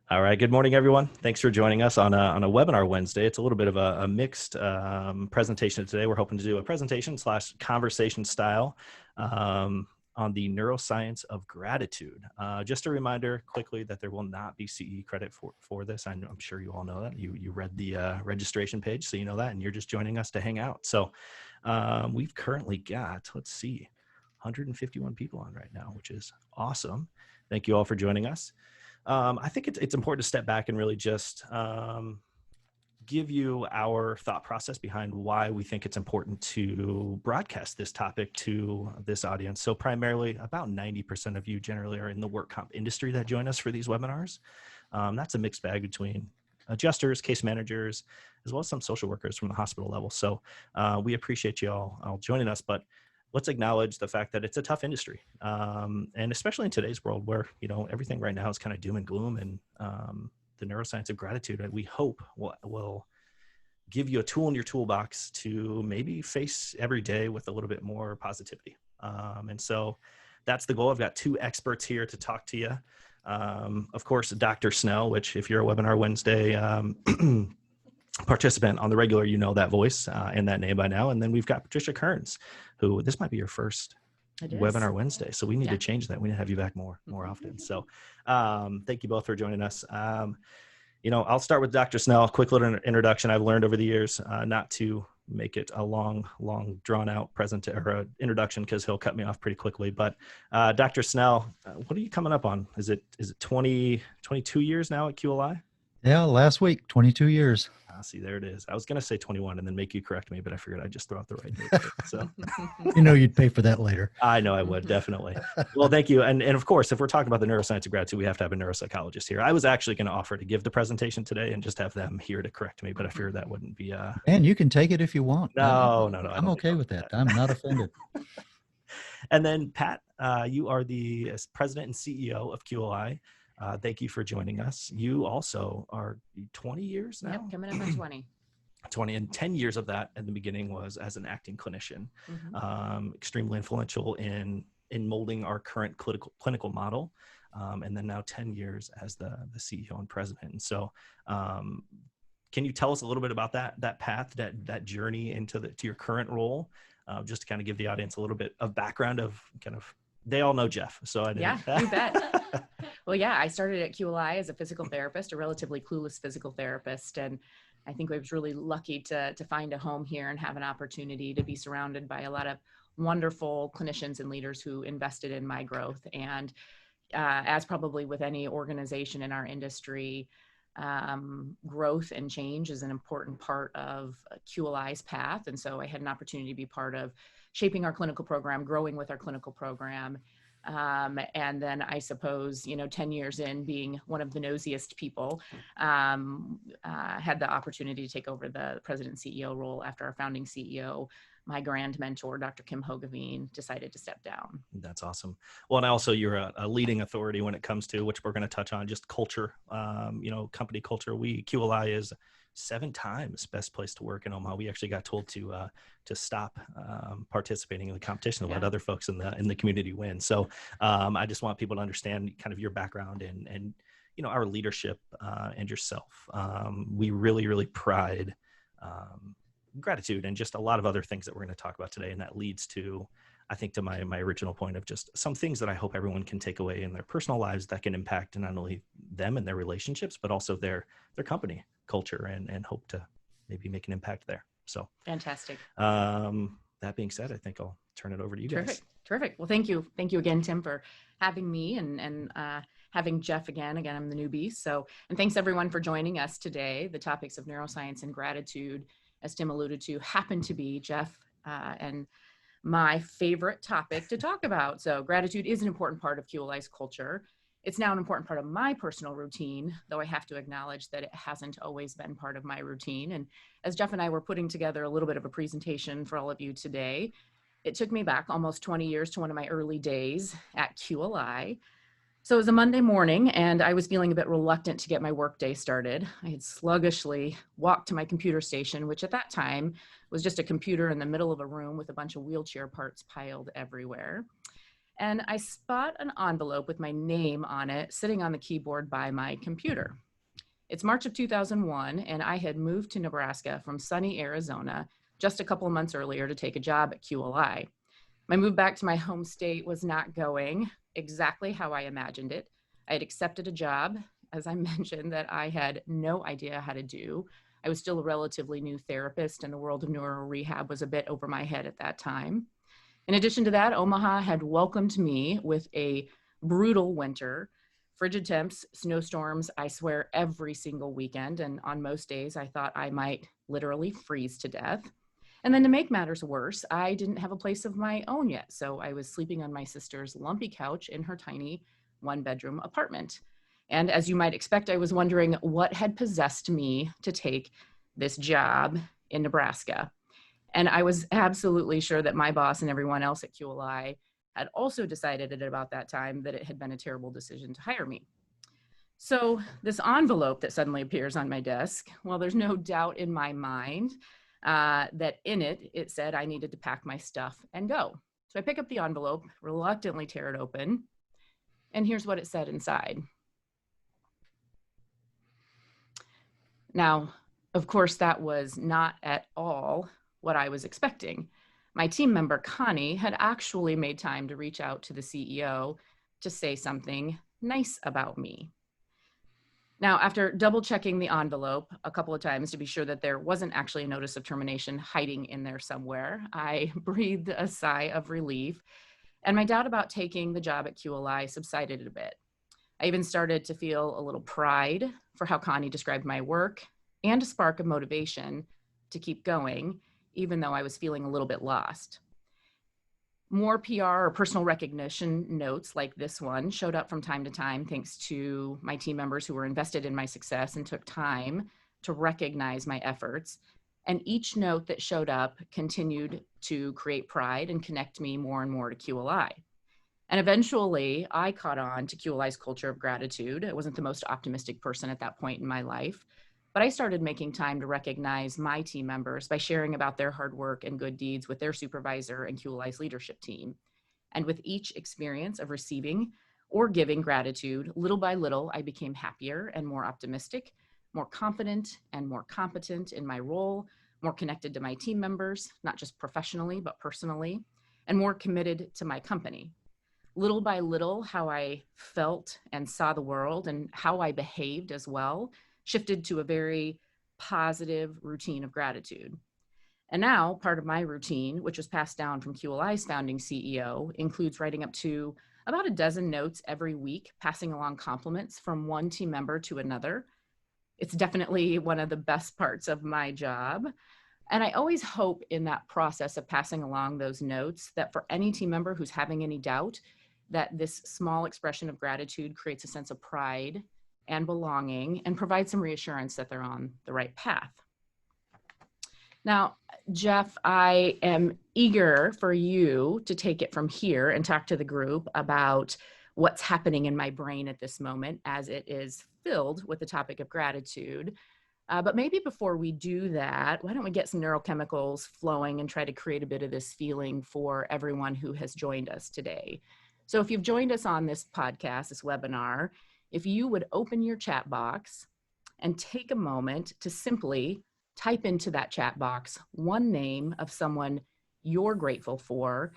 All right. Good morning, everyone. Thanks for joining us on a webinar Wednesday. It's a little bit of a mixed presentation today. We're hoping to do a presentation / conversation style on the neuroscience of gratitude. Just a reminder quickly that there will not be CE credit for this. I'm sure you all know that. You read the registration page, so you know that, and you're just joining us to hang out. So we've currently got, let's see, 151 people on right now, which is awesome. Thank you all for joining us. I think it's important to step back and really just give you our thought process behind why we think it's important to broadcast this topic to this audience. So primarily about 90% of you generally are in the work comp industry that join us for these webinars. That's a mixed bag between adjusters, case managers, as well as some social workers from the hospital level. So we appreciate you all joining us, but let's acknowledge the fact that it's a tough industry. And especially in today's world where, everything right now is kind of doom and gloom, and the neuroscience of gratitude, we hope will give you a tool in your toolbox to maybe face every day with a little bit more positivity. And so that's the goal. I've got two experts here to talk to you. Of course, Dr. Snell, which if you're a Webinar Wednesday participant on the regular, you know that voice and that name by now. And then we've got Patricia Kearns, who this might be your first Webinar Wednesday. So we need to change that. We need to have you back more often. So thank you both for joining us. I'll start with Dr. Snell. Quick little introduction. I've learned over the years not to make it a long drawn out introduction, because he'll cut me off pretty quickly. But Dr. Snell, what are you coming up on? Is it 22 years now at QLI? Yeah, last week, 22 years. See, there it is. I was going to say 21 and then make you correct me, but I figured I'd just throw out the right date. So, you'd pay for that later. I know I would, definitely. Well, thank you. And of course, if we're talking about the neuroscience of gratitude, we have to have a neuropsychologist here. I was actually going to offer to give the presentation today and just have them here to correct me, but I figured that wouldn't be. And you can take it if you want. No. I'm okay with that. I'm not offended. And then Pat, you are the president and CEO of QLI. Thank you for joining us. You also are 20 years now? Yep, coming up on 20. 20, and 10 years of that at the beginning was as an acting clinician. Extremely influential in molding our current clinical model. And then now 10 years as the CEO and president. And so can you tell us a little bit about that path, that journey to your current role? Just to kind of give the audience a little bit of background of they all know Jeff. So I didn't. Yeah, you bet. Well, yeah, I started at QLI as a physical therapist, a relatively clueless physical therapist. And I think I was really lucky to find a home here and have an opportunity to be surrounded by a lot of wonderful clinicians and leaders who invested in my growth. And as probably with any organization in our industry, growth and change is an important part of QLI's path. And so I had an opportunity to be part of shaping our clinical program, growing with our clinical program. And then I suppose, 10 years in, being one of the nosiest people, had the opportunity to take over the president CEO role after our founding CEO, my grand mentor, Dr. Kim Hogeveen, decided to step down. That's awesome. Well, and also you're a leading authority when it comes to, which we're going to touch on, just culture, company culture. QLI is 7 times best place to work in Omaha. We actually got told to stop participating in the competition and let other folks in the community win. So I just want people to understand kind of your background and our leadership and yourself. We really, really pride gratitude and just a lot of other things that we're going to talk about today. And that leads to, I think, to my original point of just some things that I hope everyone can take away in their personal lives that can impact not only them and their relationships, but also their company culture and hope to maybe make an impact there. So fantastic. That being said, I think I'll turn it over to you guys. Terrific. Well, thank you. Thank you again, Tim, for having me and having Jeff again. Again, I'm the newbie. And thanks everyone for joining us today. The topics of neuroscience and gratitude, as Tim alluded to, happen to be Jeff and my favorite topic to talk about. So gratitude is an important part of QLI's culture. It's now an important part of my personal routine, though I have to acknowledge that it hasn't always been part of my routine. And as Jeff and I were putting together a little bit of a presentation for all of you today, it took me back almost 20 years to one of my early days at QLI. So it was a Monday morning and I was feeling a bit reluctant to get my workday started. I had sluggishly walked to my computer station, which at that time was just a computer in the middle of a room with a bunch of wheelchair parts piled everywhere. and I spot an envelope with my name on it sitting on the keyboard by my computer. It's March of 2001, and I had moved to Nebraska from sunny Arizona just a couple of months earlier to take a job at QLI. My move back to my home state was not going exactly how I imagined it. I had accepted a job, as I mentioned, that I had no idea how to do. I was still a relatively new therapist, and the world of neuro rehab was a bit over my head at that time. In addition to that, Omaha had welcomed me with a brutal winter, frigid temps, snowstorms, I swear, every single weekend. And on most days, I thought I might literally freeze to death. And then to make matters worse, I didn't have a place of my own yet. So I was sleeping on my sister's lumpy couch in her tiny one-bedroom apartment. And as you might expect, I was wondering what had possessed me to take this job in Nebraska. And I was absolutely sure that my boss and everyone else at QLI had also decided at about that time that it had been a terrible decision to hire me. So this envelope that suddenly appears on my desk, well, there's no doubt in my mind that in it, it said I needed to pack my stuff and go. So I pick up the envelope, reluctantly tear it open, and here's what it said inside. Now, of course, that was not at all what I was expecting. My team member, Connie, had actually made time to reach out to the CEO to say something nice about me. Now, after double checking the envelope a couple of times to be sure that there wasn't actually a notice of termination hiding in there somewhere, I breathed a sigh of relief, and my doubt about taking the job at QLI subsided a bit. I even started to feel a little pride for how Connie described my work and a spark of motivation to keep going, even though I was feeling a little bit lost. More PR or personal recognition notes like this one showed up from time to time thanks to my team members who were invested in my success and took time to recognize my efforts. And each note that showed up continued to create pride and connect me more and more to QLI. And eventually I caught on to QLI's culture of gratitude. I wasn't the most optimistic person at that point in my life, but I started making time to recognize my team members by sharing about their hard work and good deeds with their supervisor and QLI's leadership team. And with each experience of receiving or giving gratitude, little by little, I became happier and more optimistic, more confident and more competent in my role, more connected to my team members, not just professionally, but personally, and more committed to my company. Little by little, how I felt and saw the world and how I behaved as well shifted to a very positive routine of gratitude. And now part of my routine, which was passed down from QLI's founding CEO, includes writing up to about a dozen notes every week, passing along compliments from one team member to another. It's definitely one of the best parts of my job. And I always hope in that process of passing along those notes that for any team member who's having any doubt, that this small expression of gratitude creates a sense of pride and belonging and provides some reassurance that they're on the right path. Now, Jeff, I am eager for you to take it from here and talk to the group about what's happening in my brain at this moment as it is filled with the topic of gratitude. But maybe before we do that, why don't we get some neurochemicals flowing and try to create a bit of this feeling for everyone who has joined us today. So if you've joined us on this podcast, this webinar, if you would open your chat box and take a moment to simply type into that chat box one name of someone you're grateful for,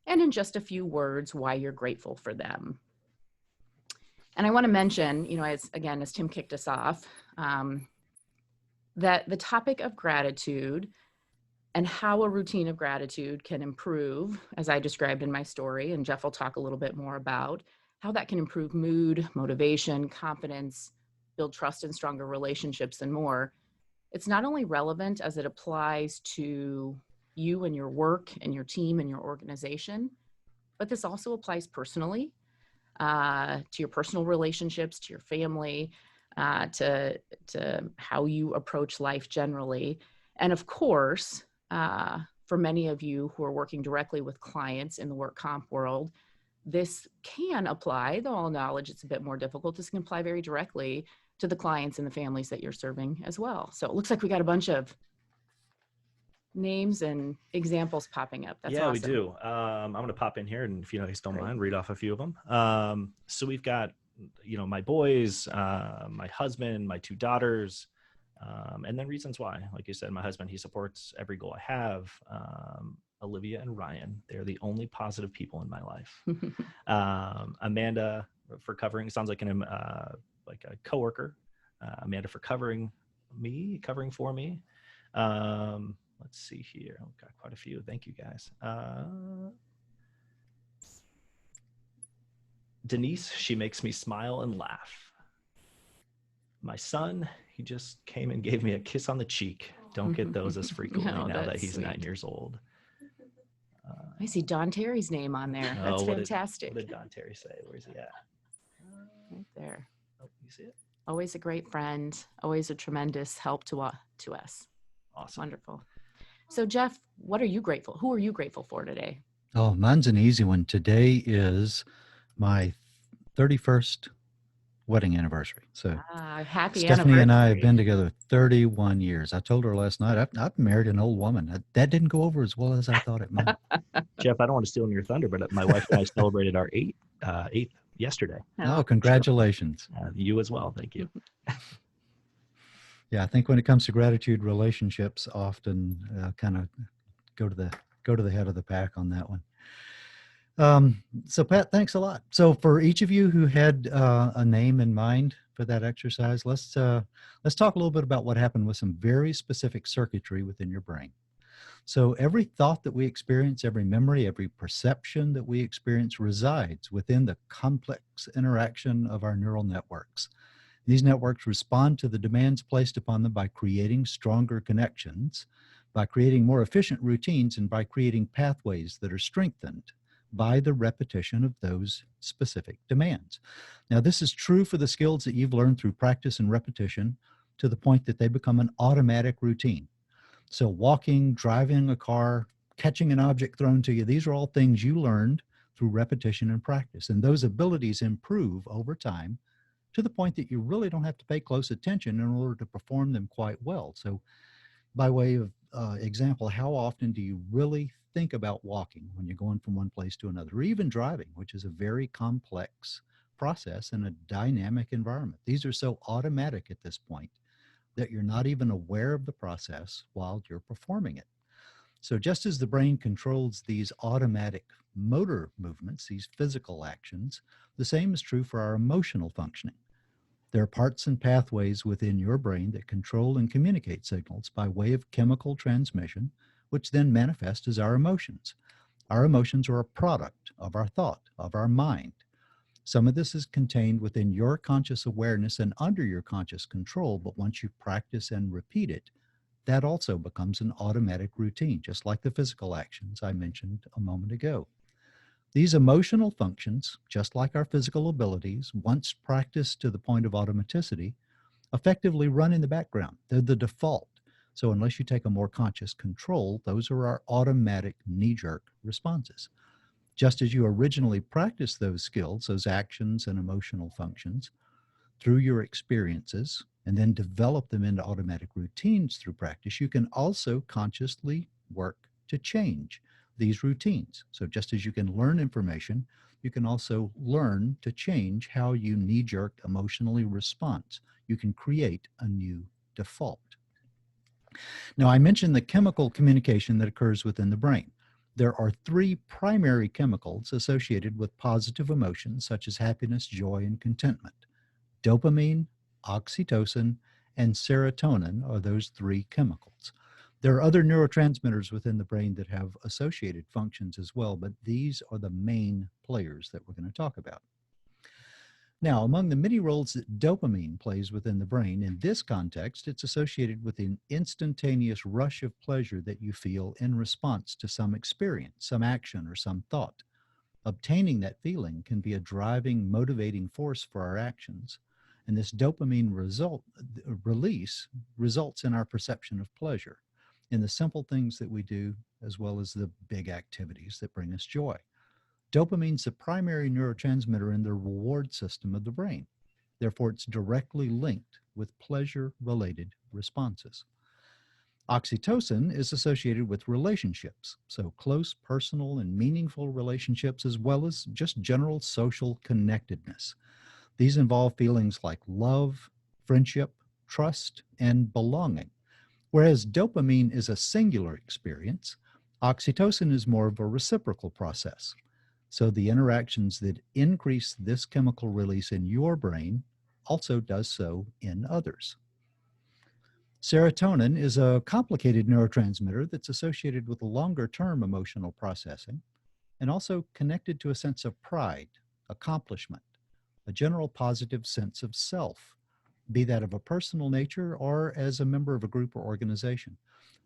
and in just a few words, why you're grateful for them. And I want to mention, as Tim kicked us off, that the topic of gratitude and how a routine of gratitude can improve, as I described in my story, and Jeff will talk a little bit more about, how that can improve mood, motivation, confidence, build trust and stronger relationships and more. It's not only relevant as it applies to you and your work and your team and your organization, but this also applies personally to your personal relationships, to your family, to how you approach life generally. And of course, for many of you who are working directly with clients in the work comp world, this can apply, though I'll acknowledge it's a bit more difficult. This can apply very directly to the clients and the families that you're serving as well. So it looks like we got a bunch of names and examples popping up. That's Yeah, awesome. we do. I'm going to pop in here, and if you guys don't Great. mind, read off a few of them. So we've got, my boys, my husband, my 2 daughters, and then reasons why. Like you said, my husband, he supports every goal I have. Olivia and Ryan, they're the only positive people in my life. Amanda for covering, sounds like like a coworker. Amanda for covering for me. Let's see here. I've got quite a few. Thank you guys. Denise, she makes me smile and laugh. My son, he just came and gave me a kiss on the cheek. Don't get those as frequently Oh, now that that's he's sweet. 9 years old. I see Don Terry's name on there. That's fantastic. What did Don Terry say? Where's he at? Right there. Oh, you see it? Always a great friend. Always a tremendous help to us. Awesome. Wonderful. So Jeff, what are you grateful? Who are you grateful for today? Oh, mine's an easy one. Today is my 31st wedding anniversary. So happy Stephanie and I have anniversary. been together 31 years. I told her last night, I've married an old woman. That didn't go over as well as I thought it might. Jeff, I don't want to steal your thunder, but my wife and I celebrated our eighth yesterday. Oh, congratulations. You as well. Thank you. Yeah, I think when it comes to gratitude, relationships often kind of go to the head of the pack on that one. So Pat, thanks a lot. So for each of you who had a name in mind for that exercise, let's talk a little bit about what happened with some very specific circuitry within your brain. So every thought that we experience, every memory, every perception that we experience resides within the complex interaction of our neural networks. These networks respond to the demands placed upon them by creating stronger connections, by creating more efficient routines, and by creating pathways that are strengthened by the repetition of those specific demands. Now, this is true for the skills that you've learned through practice and repetition to the point that they become an automatic routine. So walking, driving a car, catching an object thrown to you, these are all things you learned through repetition and practice. And those abilities improve over time to the point that you really don't have to pay close attention in order to perform them quite well. So by way of example, how often do you really think about walking when you're going from one place to another, or even driving, which is a very complex process in a dynamic environment? These are so automatic at this point that you're not even aware of the process while you're performing it. So just as the brain controls these automatic motor movements, these physical actions, the same is true for our emotional functioning. There are parts and pathways within your brain that control and communicate signals by way of chemical transmission, which then manifest as our emotions. Our emotions are a product of our thought, of our mind. Some of this is contained within your conscious awareness and under your conscious control, but once you practice and repeat it, that also becomes an automatic routine, just like the physical actions I mentioned a moment ago. These emotional functions, just like our physical abilities, once practiced to the point of automaticity, effectively run in the background. They're the default. So unless you take a more conscious control, those are our automatic knee-jerk responses. Just as you originally practiced those skills, those actions and emotional functions, through your experiences, and then develop them into automatic routines through practice, you can also consciously work to change these routines. So just as you can learn information, you can also learn to change how you knee-jerk emotionally respond. You can create a new default. Now, I mentioned the chemical communication that occurs within the brain. There are 3 primary chemicals associated with positive emotions such as happiness, joy, and contentment. Dopamine, oxytocin, and serotonin are those 3 chemicals. There are other neurotransmitters within the brain that have associated functions as well, but these are the main players that we're going to talk about. Now, among the many roles that dopamine plays within the brain, in this context, it's associated with an instantaneous rush of pleasure that you feel in response to some experience, some action, or some thought. Obtaining that feeling can be a driving, motivating force for our actions. And this dopamine release results in our perception of pleasure in the simple things that we do, as well as the big activities that bring us joy. Dopamine is the primary neurotransmitter in the reward system of the brain. Therefore, it's directly linked with pleasure-related responses. Oxytocin is associated with relationships, so close, personal, and meaningful relationships, as well as just general social connectedness. These involve feelings like love, friendship, trust, and belonging. Whereas dopamine is a singular experience, oxytocin is more of a reciprocal process. So the interactions that increase this chemical release in your brain also does so in others. Serotonin is a complicated neurotransmitter that's associated with longer-term emotional processing and also connected to a sense of pride, accomplishment, a general positive sense of self, be that of a personal nature or as a member of a group or organization.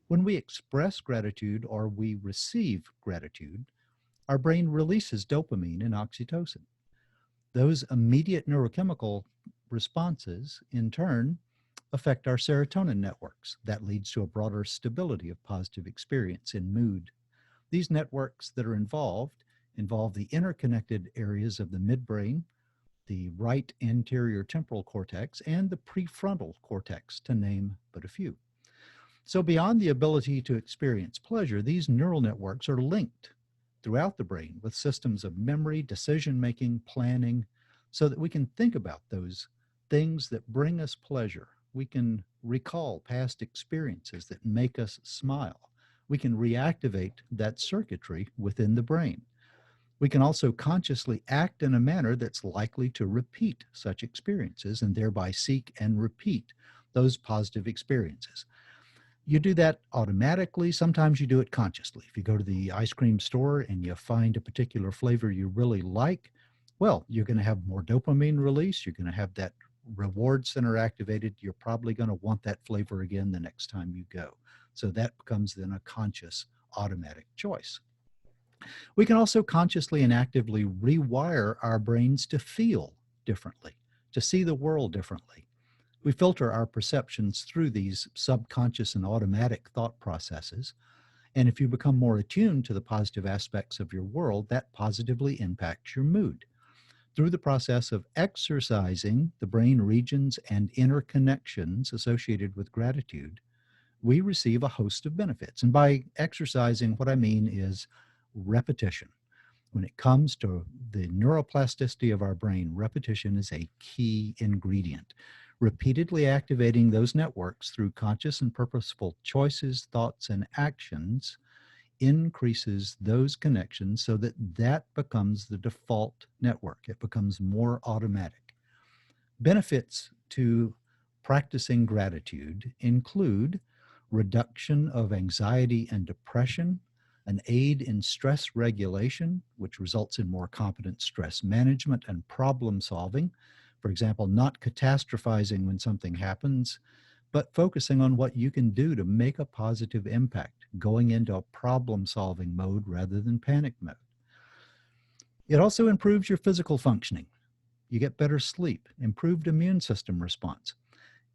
When we express gratitude or we receive gratitude, our brain releases dopamine and oxytocin. Those immediate neurochemical responses, in turn, affect our serotonin networks. That leads to a broader stability of positive experience in mood. These networks that are involve the interconnected areas of the midbrain, the right anterior temporal cortex, and the prefrontal cortex, to name but a few. So, beyond the ability to experience pleasure, these neural networks are linked throughout the brain with systems of memory, decision making, planning, so that we can think about those things that bring us pleasure. We can recall past experiences that make us smile. We can reactivate that circuitry within the brain. We can also consciously act in a manner that's likely to repeat such experiences and thereby seek and repeat those positive experiences. You do that automatically. Sometimes you do it consciously. If you go to the ice cream store and you find a particular flavor you really like, well, you're going to have more dopamine release. You're going to have that reward center activated. You're probably going to want that flavor again the next time you go. So that becomes then a conscious automatic choice. We can also consciously and actively rewire our brains to feel differently, to see the world differently. We filter our perceptions through these subconscious and automatic thought processes. And if you become more attuned to the positive aspects of your world, that positively impacts your mood. Through the process of exercising the brain regions and interconnections associated with gratitude, we receive a host of benefits. And by exercising, what I mean is repetition. When it comes to the neuroplasticity of our brain, repetition is a key ingredient. Repeatedly activating those networks through conscious and purposeful choices, thoughts, and actions increases those connections so that that becomes the default network. It becomes more automatic. Benefits to practicing gratitude include reduction of anxiety and depression, an aid in stress regulation, which results in more competent stress management and problem solving. For example, not catastrophizing when something happens, but focusing on what you can do to make a positive impact, going into a problem solving mode rather than panic mode. It also improves your physical functioning. You get better sleep, improved immune system response.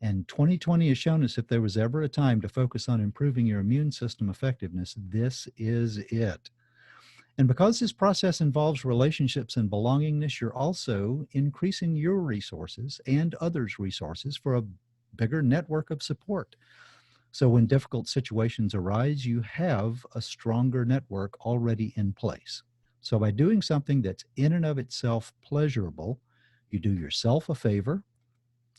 And 2020 has shown us if there was ever a time to focus on improving your immune system effectiveness, this is it. And because this process involves relationships and belongingness, you're also increasing your resources and others' resources for a bigger network of support. So when difficult situations arise, you have a stronger network already in place. So by doing something that's in and of itself pleasurable, you do yourself a favor,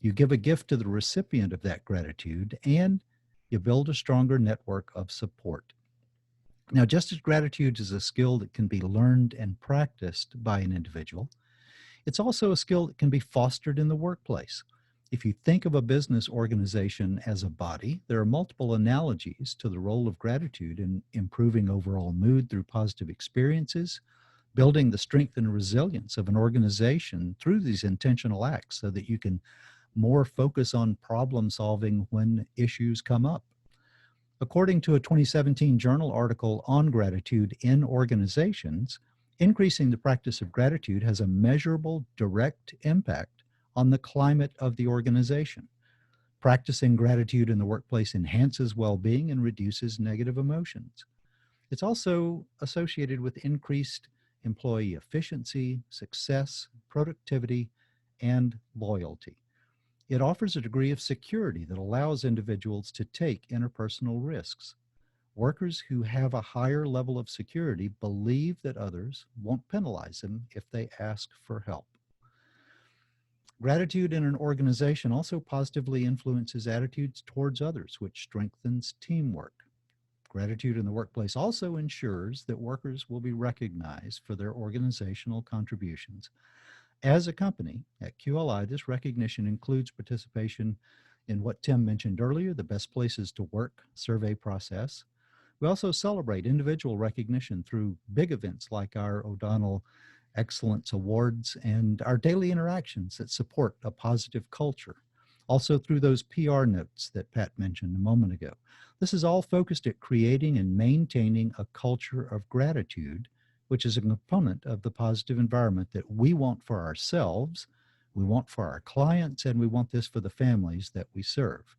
you give a gift to the recipient of that gratitude, and you build a stronger network of support. Now, just as gratitude is a skill that can be learned and practiced by an individual, it's also a skill that can be fostered in the workplace. If you think of a business organization as a body, there are multiple analogies to the role of gratitude in improving overall mood through positive experiences, building the strength and resilience of an organization through these intentional acts so that you can more focus on problem solving when issues come up. According to a 2017 journal article on gratitude in organizations, increasing the practice of gratitude has a measurable direct impact on the climate of the organization. Practicing gratitude in the workplace enhances well-being and reduces negative emotions. It's also associated with increased employee efficiency, success, productivity, and loyalty. It offers a degree of security that allows individuals to take interpersonal risks. Workers who have a higher level of security believe that others won't penalize them if they ask for help. Gratitude in an organization also positively influences attitudes towards others, which strengthens teamwork. Gratitude in the workplace also ensures that workers will be recognized for their organizational contributions. As a company at QLI, this recognition includes participation in what Tim mentioned earlier, the Best Places to Work survey process. We also celebrate individual recognition through big events like our O'Donnell Excellence Awards and our daily interactions that support a positive culture. Also through those PR notes that Pat mentioned a moment ago. This is all focused at creating and maintaining a culture of gratitude, which is a component of the positive environment that we want for ourselves, we want for our clients, and we want this for the families that we serve.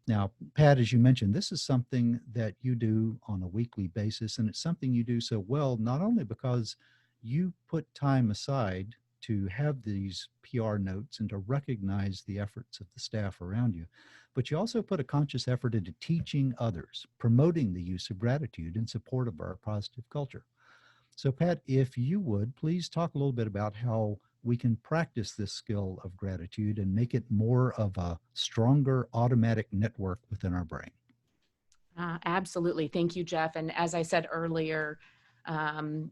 Now, Pat, as you mentioned, this is something that you do on a weekly basis, and it's something you do so well, not only because you put time aside to have these PR notes and to recognize the efforts of the staff around you, but you also put a conscious effort into teaching others, promoting the use of gratitude in support of our positive culture. So, Pat, if you would, please talk a little bit about how we can practice this skill of gratitude and make it more of a stronger automatic network within our brain. Absolutely. Thank you, Jeff. And as I said earlier,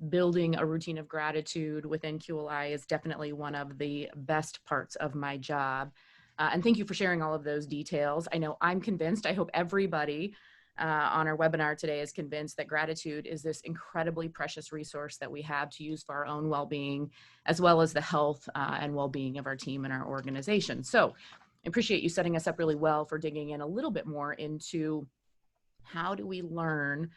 building a routine of gratitude within QLI is definitely one of the best parts of my job. And thank you for sharing all of those details. I know I'm convinced, I hope everybody on our webinar today is convinced that gratitude is this incredibly precious resource that we have to use for our own well-being, as well as the health and well-being of our team and our organization. So I appreciate you setting us up really well for digging in a little bit more into how do we learn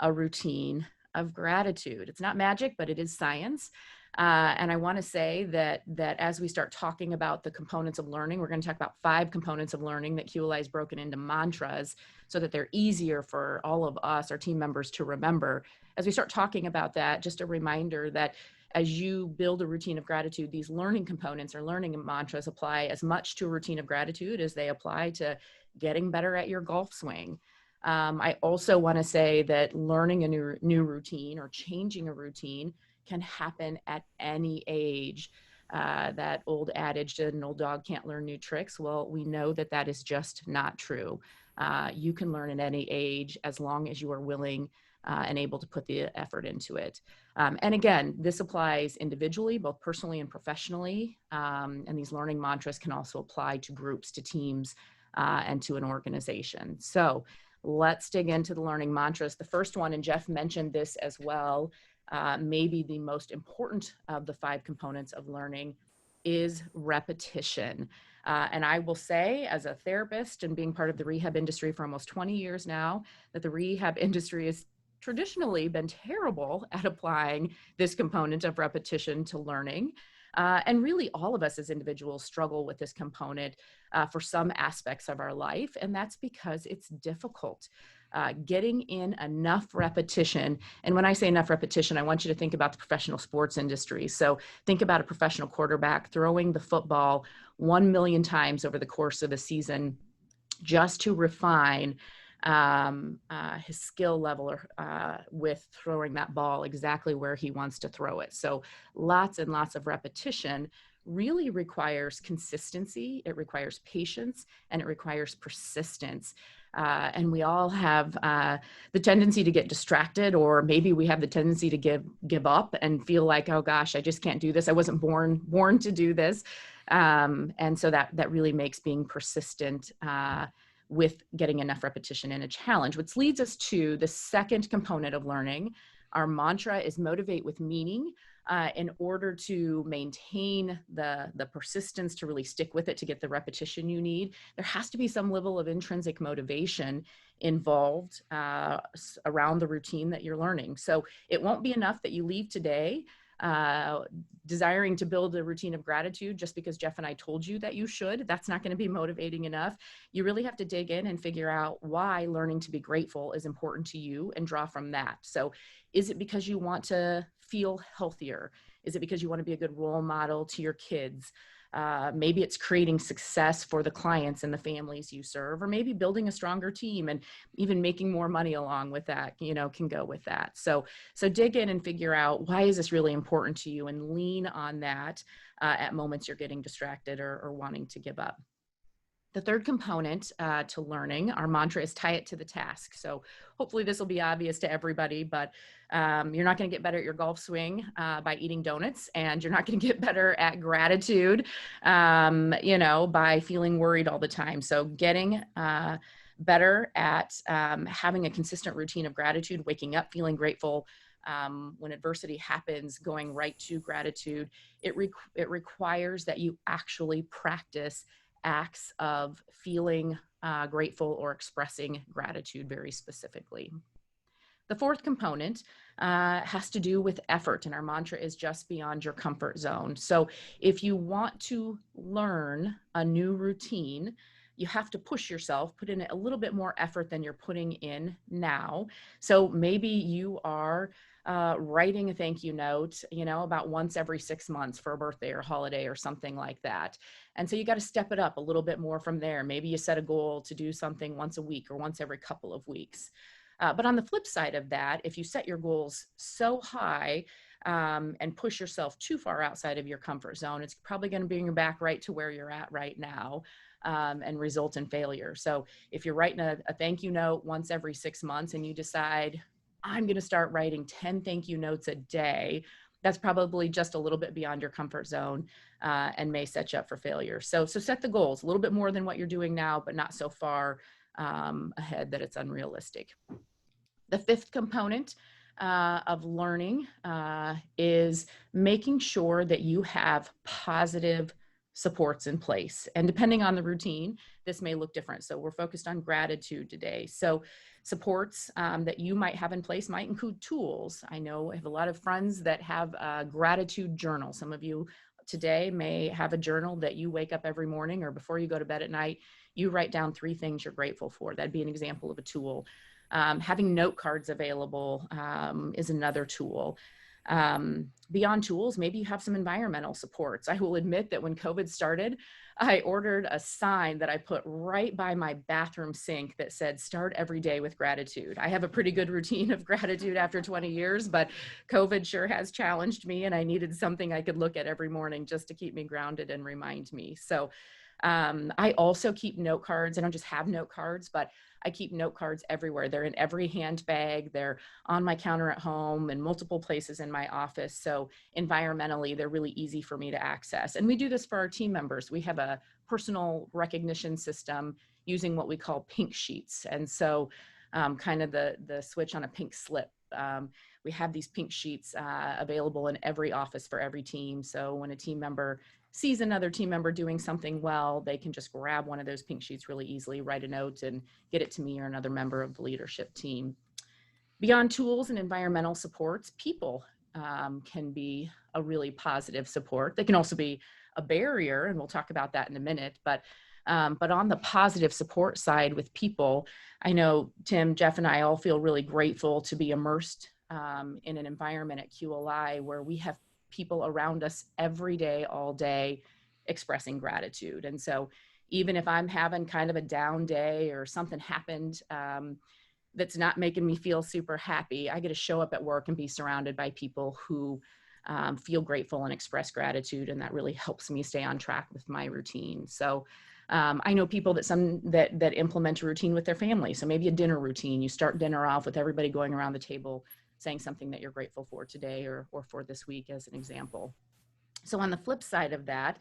a routine of gratitude. It's not magic, but it is science. And I want to say that as we start talking about the components of learning, we're going to talk about 5 components of learning that QLI has broken into mantras so that they're easier for all of us, our team members, to remember. As we start talking about that, just a reminder that as you build a routine of gratitude, these learning components or learning mantras apply as much to a routine of gratitude as they apply to getting better at your golf swing. I also want to say that learning a new routine or changing a routine can happen at any age. That old adage that an old dog can't learn new tricks. Well, we know that that is just not true. You can learn at any age as long as you are willing and able to put the effort into it. And again, this applies individually, both personally and professionally. And these learning mantras can also apply to groups, to teams, and to an organization. So let's dig into the learning mantras. The first one, and Jeff mentioned this as well, maybe the most important of the 5 components of learning, is repetition. And I will say, as a therapist and being part of the rehab industry for almost 20 years now, that the rehab industry has traditionally been terrible at applying this component of repetition to learning. And really all of us as individuals struggle with this component for some aspects of our life. And that's because it's difficult. Getting in enough repetition. And when I say enough repetition, I want you to think about the professional sports industry. So think about a professional quarterback throwing the football 1 million times over the course of a season just to refine his skill level with throwing that ball exactly where he wants to throw it. So lots and lots of repetition really requires consistency, it requires patience, and it requires persistence. And we all have the tendency to get distracted, or maybe we have the tendency to give up and feel like, oh gosh, I just can't do this. I wasn't born to do this. And so that really makes being persistent with getting enough repetition in a challenge, which leads us to the second component of learning. Our mantra is motivate with meaning. In order to maintain the persistence, to really stick with it, to get the repetition you need, there has to be some level of intrinsic motivation involved around the routine that you're learning. So it won't be enough that you leave today desiring to build a routine of gratitude just because Jeff and I told you that you should. That's not going to be motivating enough. You really have to dig in and figure out why learning to be grateful is important to you and draw from that. So is it because you want to feel healthier? Is it because you want to be a good role model to your kids? Maybe it's creating success for the clients and the families you serve, or maybe building a stronger team and even making more money along with that, can go with that. So dig in and figure out, why is this really important to you, and lean on that at moments you're getting distracted or wanting to give up. The third component to learning, our mantra is tie it to the task. So hopefully this will be obvious to everybody, but you're not going to get better at your golf swing by eating donuts, and you're not going to get better at gratitude, by feeling worried all the time. So getting better at having a consistent routine of gratitude, waking up feeling grateful, when adversity happens, going right to gratitude. It requires that you actually practice acts of feeling grateful or expressing gratitude very specifically. The fourth component has to do with effort, and our mantra is just beyond your comfort zone. So if you want to learn a new routine, you have to push yourself, put in a little bit more effort than you're putting in now. So maybe you are writing a thank you note, about once every 6 months for a birthday or holiday or something like that. And so you got to step it up a little bit more from there. Maybe you set a goal to do something once a week or once every couple of weeks. But on the flip side of that, if you set your goals so high and push yourself too far outside of your comfort zone, it's probably going to bring you back right to where you're at right now and result in failure. So if you're writing a thank you note once every 6 months and you decide, I'm going to start writing 10 thank you notes a day, that's probably just a little bit beyond your comfort zone and may set you up for failure. So set the goals a little bit more than what you're doing now, but not so far ahead that it's unrealistic. The fifth component of learning is making sure that you have positive supports in place. And depending on the routine, this may look different. So we're focused on gratitude today. So supports that you might have in place might include tools. I know I have a lot of friends that have a gratitude journal. Some of you today may have a journal that you wake up every morning or before you go to bed at night, you write down 3 things you're grateful for. That'd be an example of a tool. Having note cards available is another tool. Beyond tools, maybe you have some environmental supports. I will admit that when COVID started, I ordered a sign that I put right by my bathroom sink that said, start every day with gratitude. I have a pretty good routine of gratitude after 20 years, but COVID sure has challenged me, and I needed something I could look at every morning just to keep me grounded and remind me. So I also keep note cards. I don't just have note cards, but I keep note cards everywhere. They're in every handbag. They're on my counter at home and multiple places in my office. So environmentally, they're really easy for me to access. And we do this for our team members. We have a personal recognition system using what we call pink sheets. And so kind of the switch on a pink slip. We have these pink sheets available in every office for every team. So when a team member sees another team member doing something well, they can just grab one of those pink sheets really easily, write a note, and get it to me or another member of the leadership team. Beyond tools and environmental supports, people can be a really positive support. They can also be a barrier, and we'll talk about that in a minute. But on the positive support side with people, I know Tim, Jeff, and I all feel really grateful to be immersed in an environment at QLI where we have people around us every day, all day, expressing gratitude. And so even if I'm having kind of a down day or something happened that's not making me feel super happy, I get to show up at work and be surrounded by people who feel grateful and express gratitude. And that really helps me stay on track with my routine. So I know people that implement a routine with their family. So maybe a dinner routine, you start dinner off with everybody going around the table saying something that you're grateful for today or for this week as an example. So on the flip side of that,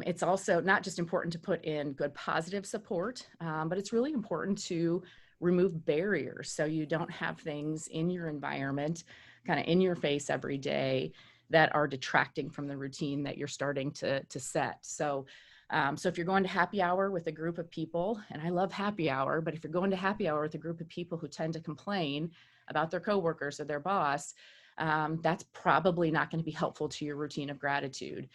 it's also not just important to put in good positive support, but it's really important to remove barriers so you don't have things in your environment kind of in your face every day that are detracting from the routine that you're starting to set. So if you're going to happy hour with a group of people, and I love happy hour, but if you're going to happy hour with a group of people who tend to complain about their coworkers or their boss, that's probably not going to be helpful to your routine of gratitude.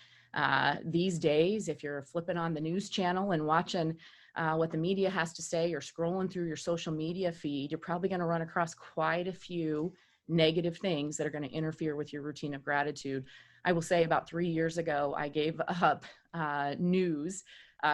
These days, if you're flipping on the news channel and watching what the media has to say or scrolling through your social media feed, you're probably going to run across quite a few negative things that are going to interfere with your routine of gratitude. I will say about 3 years ago, I gave up news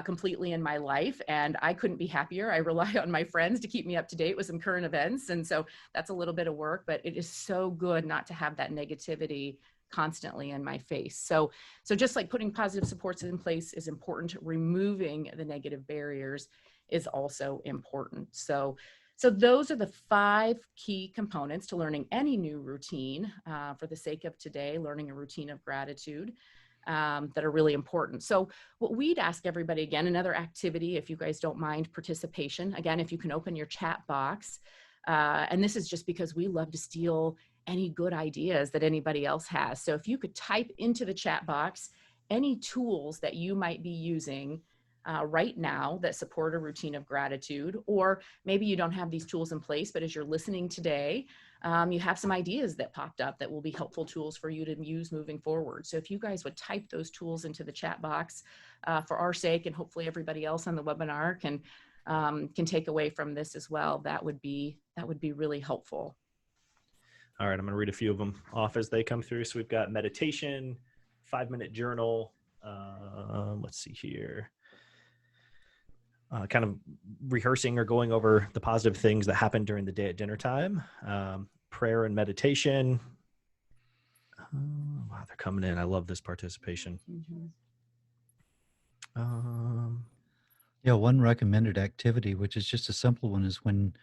completely in my life, and I couldn't be happier. I rely on my friends to keep me up to date with some current events. And so that's a little bit of work, but it is so good not to have that negativity constantly in my face. So just like putting positive supports in place is important, removing the negative barriers is also important. So those are the 5 key components to learning any new routine. For the sake of today, learning a routine of gratitude, that are really important. So what we'd ask everybody, again, another activity, if you guys don't mind participation, again, if you can open your chat box, and this is just because we love to steal any good ideas that anybody else has. So if you could type into the chat box any tools that you might be using right now that support a routine of gratitude, or maybe you don't have these tools in place, but as you're listening today, you have some ideas that popped up that will be helpful tools for you to use moving forward. So if you guys would type those tools into the chat box for our sake, and hopefully everybody else on the webinar can take away from this as well, that would be really helpful. All right, I'm going to read a few of them off as they come through. So we've got meditation, 5-minute journal. Let's see here. Kind of rehearsing or going over the positive things that happen during the day at dinner time. Prayer and meditation. Wow, they're coming in. I love this participation. Yeah, one recommended activity, which is just a simple one, is when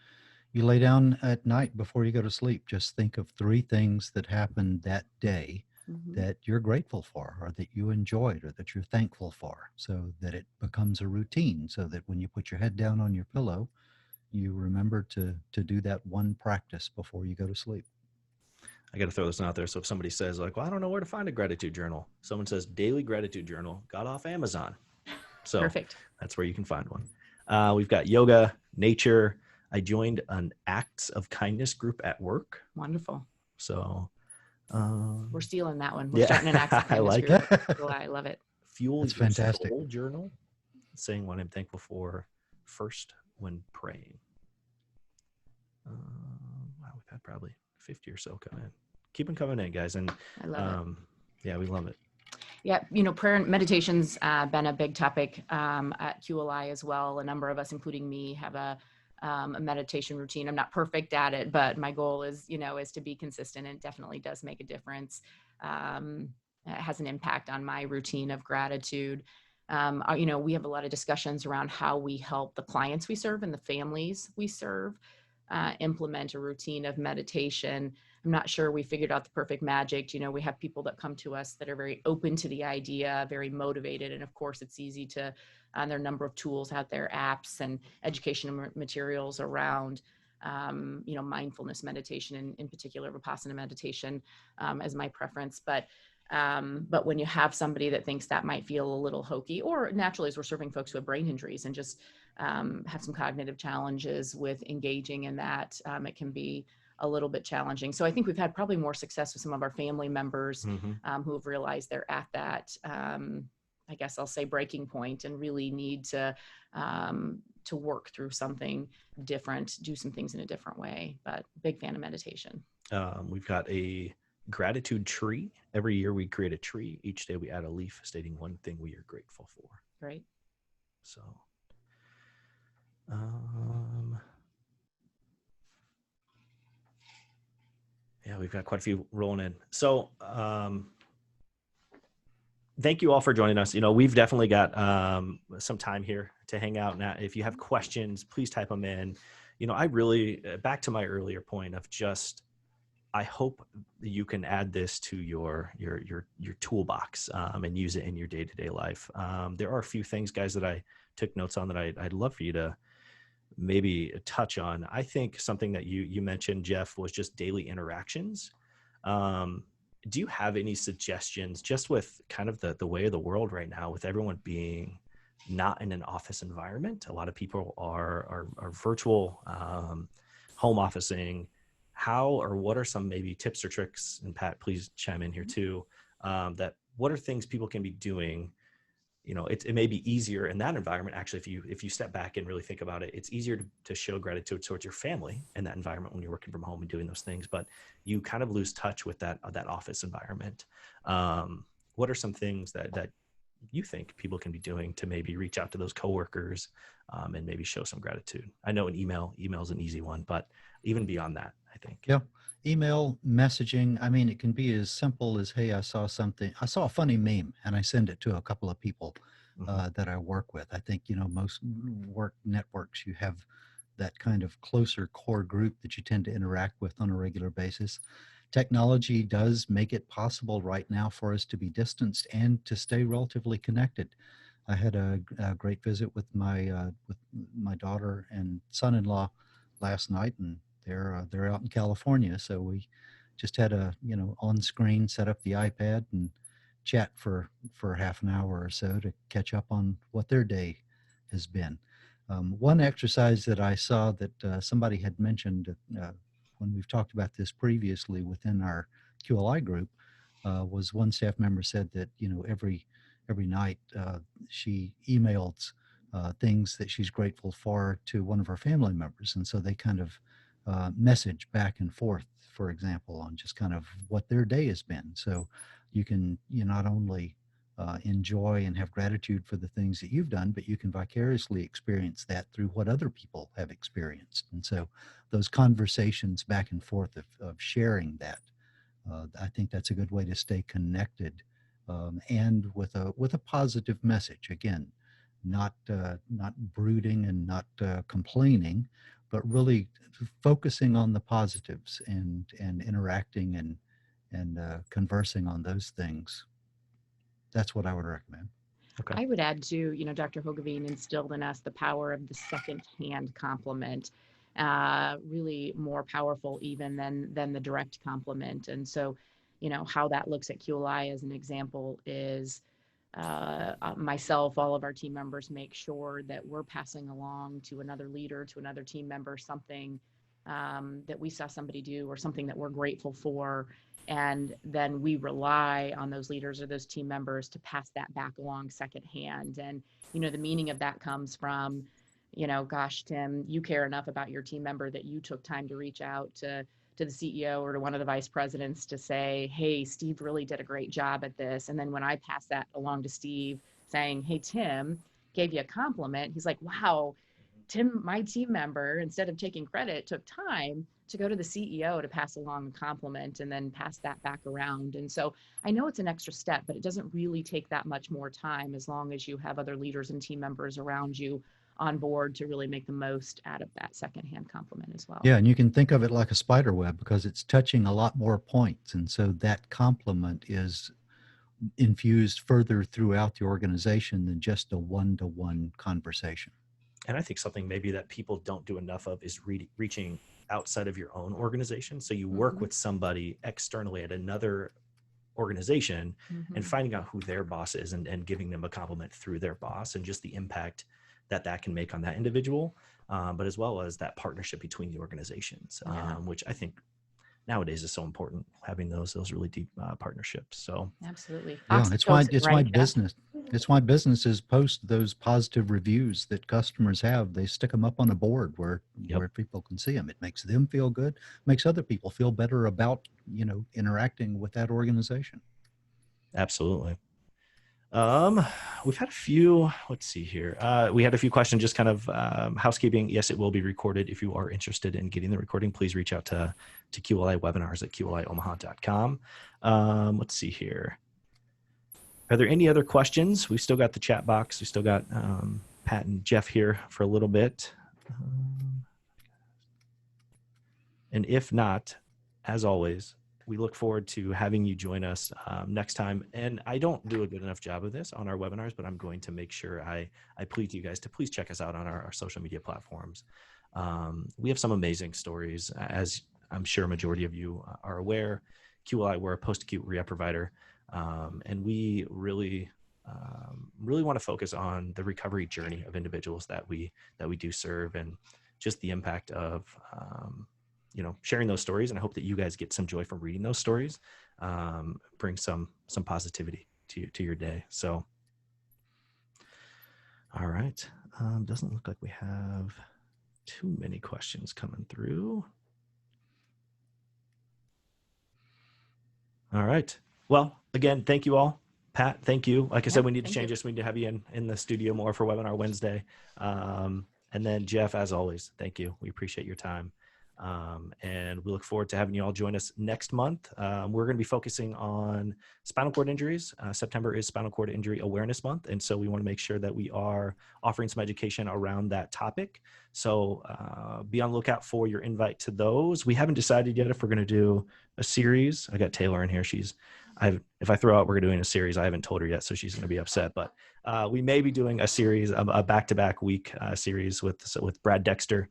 you lay down at night before you go to sleep, just think of 3 things that happened that day that you're grateful for, or that you enjoyed, or that you're thankful for, so that it becomes a routine, so that when you put your head down on your pillow, you remember to do that one practice before you go to sleep. I got to throw this out there. So if somebody says like, well, I don't know where to find a gratitude journal. Someone says daily gratitude journal, got off Amazon. So perfect. That's where you can find one. We've got yoga, nature. I joined an acts of kindness group at work. Wonderful. So we're stealing that one. We're starting an acts of kindness I like group. it. Oh, I love it. Fuel That's your fantastic. soul journal, saying what I'm thankful for first when praying. Wow, we've had probably 50 or so come in. Keep them coming in, guys. And I love it. Yeah, we love it. Yeah, prayer and meditation's been a big topic at QLI as well. A number of us, including me, have a meditation routine. I'm not perfect at it, but my goal is, is to be consistent, and it definitely does make a difference. It has an impact on my routine of gratitude. We have a lot of discussions around how we help the clients we serve and the families we serve implement a routine of meditation. I'm not sure we figured out the perfect magic. We have people that come to us that are very open to the idea, very motivated. And of course, it's easy to, there are a number of tools out there, apps and educational materials around, mindfulness meditation, in particular, Vipassana meditation as my preference. But when you have somebody that thinks that might feel a little hokey, or naturally, as we're serving folks who have brain injuries and just have some cognitive challenges with engaging in that, it can be a little bit challenging. So I think we've had probably more success with some of our family members who have realized they're at that, I guess I'll say, breaking point, and really need to work through something different, do some things in a different way. But big fan of meditation. We've got a gratitude tree. Every year we create a tree. Each day we add a leaf stating one thing we are grateful for. Great. So, yeah, we've got quite a few rolling in. So, thank you all for joining us. We've definitely got some time here to hang out. Now, if you have questions, please type them in. I really, back to my earlier point of just, I hope you can add this to your toolbox and use it in your day-to-day life. There are a few things, guys, that I took notes on that I'd love for you to maybe touch on. I think something that you mentioned, Jeff, was just daily interactions. Do you have any suggestions, just with kind of the way of the world right now, with everyone being not in an office environment? A lot of people are virtual, home officing. How, or what are some maybe tips or tricks, and Pat, please chime in here too, what are things people can be doing, it may be easier in that environment. Actually, if you step back and really think about it, it's easier to show gratitude towards your family in that environment when you're working from home and doing those things, but you kind of lose touch with that office environment. What are some things that you think people can be doing to maybe reach out to those coworkers and maybe show some gratitude? I know email is an easy one, but even beyond that, I think. Yeah. Email, messaging. I mean, it can be as simple as, hey, I saw a funny meme, and I send it to a couple of people that I work with. I think, most work networks, you have that kind of closer core group that you tend to interact with on a regular basis. Technology does make it possible right now for us to be distanced and to stay relatively connected. I had a great visit with my daughter and son-in-law last night, and they're out in California, so we just had a on screen, set up the iPad and chat for half an hour or so to catch up on what their day has been. One exercise that I saw that somebody had mentioned when we've talked about this previously within our QLI group was one staff member said that every night she emails things that she's grateful for to one of her family members, and so they kind of message back and forth, for example, on just kind of what their day has been. So you not only enjoy and have gratitude for the things that you've done, but you can vicariously experience that through what other people have experienced. And so those conversations back and forth of sharing that, I think that's a good way to stay connected and with a positive message. Again, not brooding and not complaining, but really focusing on the positives and interacting and conversing on those things. That's what I would recommend. Okay. I would add too, Dr. Hogeveen instilled in us the power of the second-hand compliment, really more powerful even than the direct compliment. And so, how that looks at QLI as an example is myself, all of our team members make sure that we're passing along to another leader, to another team member, something that we saw somebody do or something that we're grateful for. And then we rely on those leaders or those team members to pass that back along secondhand. And, the meaning of that comes from, gosh, Tim, you care enough about your team member that you took time to reach out to the CEO or to one of the vice presidents to say, hey, Steve really did a great job at this. And then when I pass that along to Steve saying, hey, Tim gave you a compliment, he's like, wow, Tim, my team member, instead of taking credit, took time to go to the CEO to pass along a compliment and then pass that back around. And so I know it's an extra step, but it doesn't really take that much more time as long as you have other leaders and team members around you on board to really make the most out of that secondhand compliment as well. Yeah, and you can think of it like a spider web because it's touching a lot more points. And so that compliment is infused further throughout the organization than just a one-to-one conversation. And I think something maybe that people don't do enough of is reaching outside of your own organization. So you work with somebody externally at another organization and finding out who their boss is and giving them a compliment through their boss and just the impact that can make on that individual, but as well as that partnership between the organizations, which I think nowadays is so important, having those really deep partnerships. So absolutely. Yeah, it's my business. It's my businesses post those positive reviews that customers have. They stick them up on a board where people can see them. It makes them feel good, makes other people feel better about, interacting with that organization. Absolutely. We've had a few, let's see here. We had a few questions, just kind of housekeeping. Yes, it will be recorded. If you are interested in getting the recording, please reach out to QLI webinars at qliomaha.com. Let's see here. Are there any other questions? We've still got the chat box. We still got Pat and Jeff here for a little bit. And if not, as always, we look forward to having you join us next time. And I don't do a good enough job of this on our webinars, but I'm going to make sure I plead to you guys to please check us out on our social media platforms. We have some amazing stories, as I'm sure a majority of you are aware. QLI, we're a post-acute rehab provider, and we really want to focus on the recovery journey of individuals that we do serve, and just the impact of sharing those stories. And I hope that you guys get some joy from reading those stories, bring some positivity to your day. So All right. Doesn't look like we have too many questions coming through. All right. Well, again, thank you all. Pat, thank you. Like I said, we need to change this. We need to have you in the studio more for Webinar Wednesday. And then Jeff, as always, thank you. We appreciate your time. And we look forward to having you all join us next month. We're going to be focusing on spinal cord injuries. September is Spinal Cord Injury Awareness Month. And so we want to make sure that we are offering some education around that topic. So be on the lookout for your invite to those. We haven't decided yet if we're going to do a series. I got Taylor in here. If I throw out we're doing a series, I haven't told her yet, so she's going to be upset. But we may be doing a series, a back-to-back week series with Brad Dexter.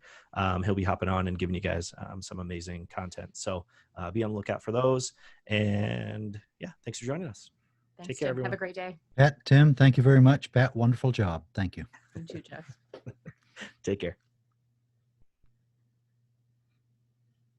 He'll be hopping on and giving you guys some amazing content. So be on the lookout for those. And yeah, thanks for joining us. Thanks, Take care, Tim. everyone. Have a great day. Pat, Tim, thank you very much. Pat, wonderful job. Thank you. You too, Jeff. Take care.